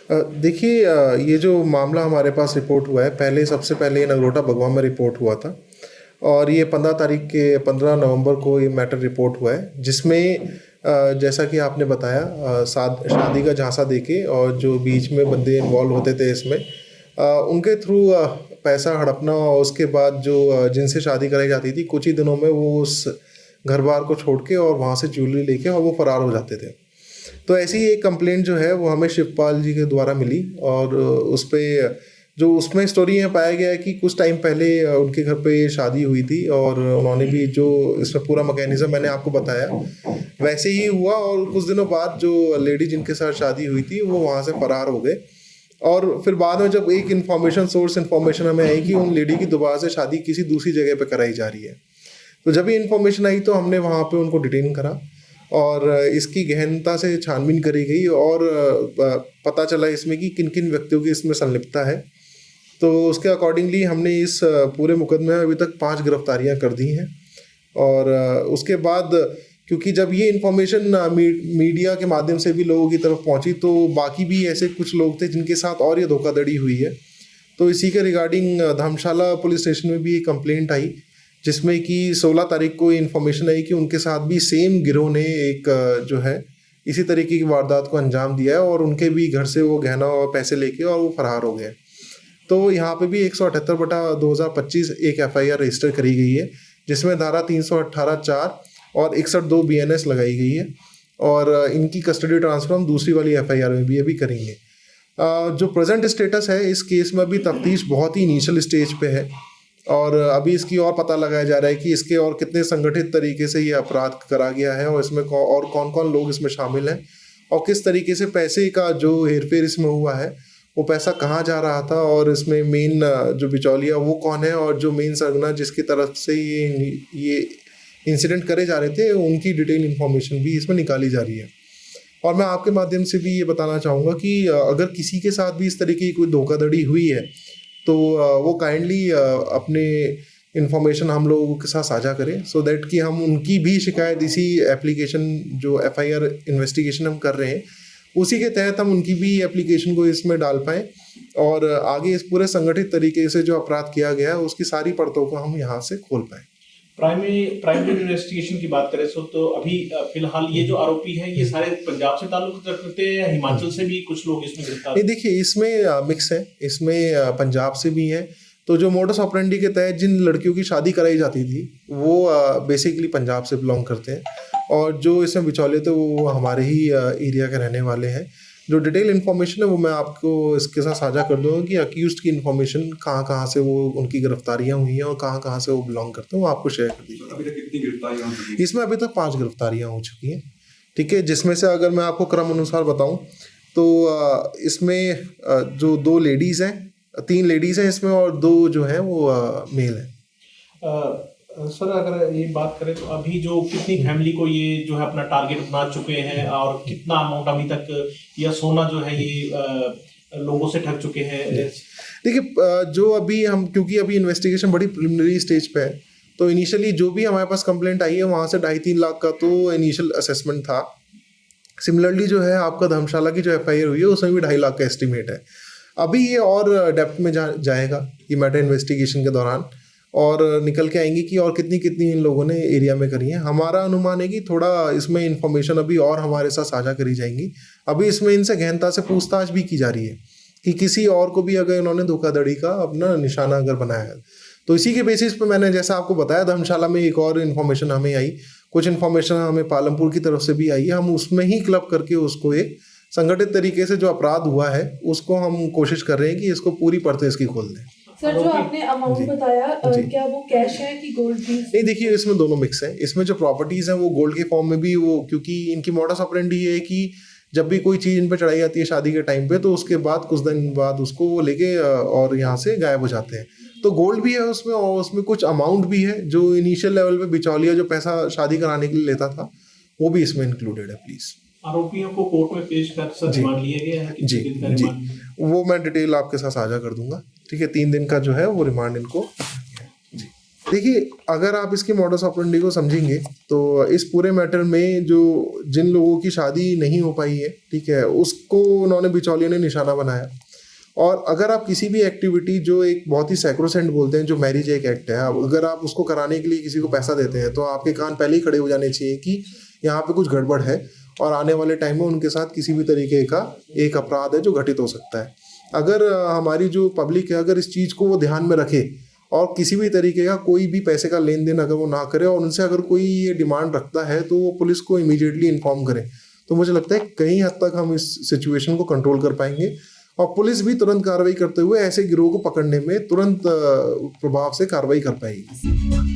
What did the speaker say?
देखिए, ये जो मामला हमारे पास रिपोर्ट हुआ है, सबसे पहले ये नगरोटा बगवां में रिपोर्ट हुआ था और ये 15 नवंबर को ये मैटर रिपोर्ट हुआ है, जिसमें जैसा कि आपने बताया, शादी का झांसा देके और जो बीच में बंदे इन्वॉल्व होते थे इसमें, उनके थ्रू पैसा हड़पना और उसके बाद जो जिनसे शादी कराई जाती थी, कुछ ही दिनों में वो उस घर बार को छोड़ के और वहाँ से ज्वेलरी लेके और वो फरार हो जाते थे। तो ऐसी ही एक कंप्लेंट जो है वो हमें शिवपाल जी के द्वारा मिली और उस पे जो उसमें स्टोरी में पाया गया है कि कुछ टाइम पहले उनके घर पे शादी हुई थी और उन्होंने भी जो इसमें पूरा मैकेनिज्म मैंने आपको बताया वैसे ही हुआ और कुछ दिनों बाद जो लेडी जिनके साथ शादी हुई थी वो वहाँ से फरार हो गए। और फिर बाद में जब एक इन्फॉर्मेशन हमें आई कि उन लेडी की दोबारा से शादी किसी दूसरी जगह पे कराई जा रही है, तो जब ये इन्फॉर्मेशन आई तो हमने वहाँ पे उनको डिटेन करा और इसकी गहनता से छानबीन करी गई और पता चला इसमें कि किन किन व्यक्तियों की इसमें संलिप्तता है। तो उसके अकॉर्डिंगली हमने इस पूरे मुकदमे में अभी तक 5 गिरफ्तारियां कर दी हैं। और उसके बाद क्योंकि जब ये इन्फॉर्मेशन मीडिया के माध्यम से भी लोगों की तरफ पहुंची तो बाकी भी ऐसे कुछ लोग थे जिनके साथ और ये धोखाधड़ी हुई है। तो इसी के रिगार्डिंग धर्मशाला पुलिस स्टेशन में भी एक कंप्लेंट आई जिसमें कि 16 तारीख को इन्फॉर्मेशन आई कि उनके साथ भी सेम गिरोह ने एक जो है इसी तरीके की वारदात को अंजाम दिया है और उनके भी घर से वो गहना और पैसे लेके और वो फरार हो गए। तो यहाँ पे भी 178/2025 एक FIR रजिस्टर करी गई है जिसमें धारा 318(4) और 61(2) BNS लगाई गई है और इनकी कस्टडी ट्रांसफर हम दूसरी वाली FIR में भी अभी करेंगे। जो प्रेजेंट स्टेटस है इस केस में अभी तफ्तीश बहुत ही इनिशियल स्टेज पे है और अभी इसकी और पता लगाया जा रहा है कि इसके और कितने संगठित तरीके से ये अपराध करा गया है और इसमें और कौन कौन लोग इसमें शामिल हैं और किस तरीके से पैसे का जो हेरफेर इसमें हुआ है, वो पैसा कहाँ जा रहा था और इसमें मेन जो बिचौलिया वो कौन है और जो मेन सरगना जिसकी तरफ से ये इंसिडेंट करे जा रहे थे उनकी डिटेल इन्फॉर्मेशन भी इसमें निकाली जा रही है। और मैं आपके माध्यम से भी ये बताना चाहूँगा कि अगर किसी के साथ भी इस तरीके की कोई धोखाधड़ी हुई है तो वो काइंडली अपने इन्फॉर्मेशन हम लोगों के साथ साझा करें सो दैट कि हम उनकी भी शिकायत इसी एप्लीकेशन जो FIR इन्वेस्टिगेशन हम कर रहे हैं उसी के तहत हम उनकी भी एप्लीकेशन को इसमें डाल पाएँ और आगे इस पूरे संगठित तरीके से जो अपराध किया गया है उसकी सारी परतों को हम यहाँ से खोल पाएँ। प्राइमरी इन्वेस्टिगेशन की बात करें तो अभी फिलहाल ये जो आरोपी हैं ये सारे पंजाब से ताल्लुक रखते हैं या हिमाचल से भी कुछ लोग इसमें गिरफ्तार? नहीं, देखिए इसमें मिक्स है, इसमें पंजाब से भी है। तो जो मोडस ऑपरेंडी के तहत जिन लड़कियों की शादी कराई जाती थी वो बेसिकली पंजाब से बिलोंग करते हैं और जो इसमें बिचौलिए थे वो हमारे ही एरिया के रहने वाले हैं। जो डिटेल इन्फॉर्मेशन है वो मैं आपको इसके साथ साझा कर दूंगा कि अक्यूज्ड की इन्फॉर्मेशन कहाँ से वो उनकी गिरफ्तारियां हुई हैं और कहाँ से वो बिलोंग करते हैं वो आपको शेयर कर दी। अभी तक कितनी गिरफ्तारियां हो चुकी हैं? इसमें अभी तक 5 गिरफ्तारियां हो चुकी हैं। ठीक है, जिसमें से अगर मैं आपको क्रम अनुसार बताऊं तो इसमें जो 2 लेडीज़ हैं, 3 लेडीज़ हैं इसमें और 2 जो हैं वो मेल हैं। सर अगर ये बात करें तो अभी जो कितनी फैमिली को ये जो है अपना टारगेट बना चुके हैं और कितना अमाउंट अभी तक या सोना जो है ये लोगों से ठग चुके हैं? देखिए जो अभी हम क्योंकि अभी इन्वेस्टिगेशन बड़ी प्रिलिमिनरी स्टेज पे है तो इनिशियली जो भी हमारे पास कंप्लेंट आई है वहाँ से 2.5-3 लाख का तो इनिशियल असेसमेंट था। सिमिलरली जो है आपका धर्मशाला की जो FIR हुई है उसमें भी 2.5 लाख का एस्टिमेट है। अभी ये और डेप्थ में जाएगा ये मैटर इन्वेस्टिगेशन के दौरान और निकल के आएंगे कि और कितनी इन लोगों ने एरिया में करी है। हमारा अनुमान है कि थोड़ा इसमें इन्फॉर्मेशन अभी और हमारे साथ साझा करी जाएंगी। अभी इसमें इनसे गहनता से पूछताछ भी की जा रही है कि किसी और को भी अगर इन्होंने धोखाधड़ी का अपना निशाना अगर बनाया है तो इसी के बेसिस पे मैंने जैसा आपको बताया धर्मशाला में एक और इन्फॉर्मेशन हमें आई, कुछ इन्फॉर्मेशन हमें पालमपुर की तरफ से भी आई है। हम उसमें ही क्लब करके उसको एक संगठित तरीके से जो अपराध हुआ है उसको हम कोशिश कर रहे हैं कि इसको पूरी परतें इसकी खोल दें। सर जो आपने अमाउंट बताया क्या वो कैश है कि गोल्ड पीस? नहीं, देखिए इसमें दोनों मिक्स है। इसमें जो प्रॉपर्टीज हैं वो गोल्ड के फॉर्म में भी वो क्योंकि इनकी मॉडस ऑपरेंडी ये है कि जब भी कोई चीज़ इन पे चढ़ाई जाती है शादी के टाइम पे तो उसके बाद कुछ दिन बाद उसको वो लेके और यहाँ से गायब हो जाते हैं। तो गोल्ड भी है उसमें और उसमें कुछ अमाउंट भी है जो इनिशियल लेवल पे बिचौलिया जो पैसा शादी कराने के लिए लेता था वो भी इसमें इंक्लूडेड है। प्लीज आरोपियों को कोर्ट में पेश कर रिमांड लिया गया है? जी, वो मैं डिटेल आपके साथ साझा कर दूंगा। ठीक है, 3 दिन का जो है वो रिमांड इनको। जी। देखिए, अगर आप इसके मॉडस ऑपरेंडी को समझेंगे तो इस पूरे मैटर में जो जिन लोगों की शादी नहीं हो पाई है, ठीक है, उसको उन्होंने बिचौलियों ने निशाना बनाया। और अगर आप किसी भी एक्टिविटी जो एक बहुत ही सैक्रोसेंट बोलते हैं, जो मैरिज एक एक्ट है, अगर आप उसको कराने के लिए किसी को पैसा देते हैं तो आपके कान पहले ही खड़े हो जाने चाहिए कि यहाँ पे कुछ गड़बड़ है और आने वाले टाइम में उनके साथ किसी भी तरीके का एक अपराध है जो घटित हो सकता है। अगर हमारी जो पब्लिक है, अगर इस चीज़ को वो ध्यान में रखे और किसी भी तरीके का कोई भी पैसे का लेन देन अगर वो ना करे और उनसे अगर कोई ये डिमांड रखता है तो वो पुलिस को इमीडिएटली इन्फॉर्म करे, तो मुझे लगता है कहीं हद तक हम इस सिचुएशन को कंट्रोल कर पाएंगे और पुलिस भी तुरंत कार्रवाई करते हुए ऐसे गिरोह को पकड़ने में तुरंत प्रभाव से कार्रवाई कर पाएगी।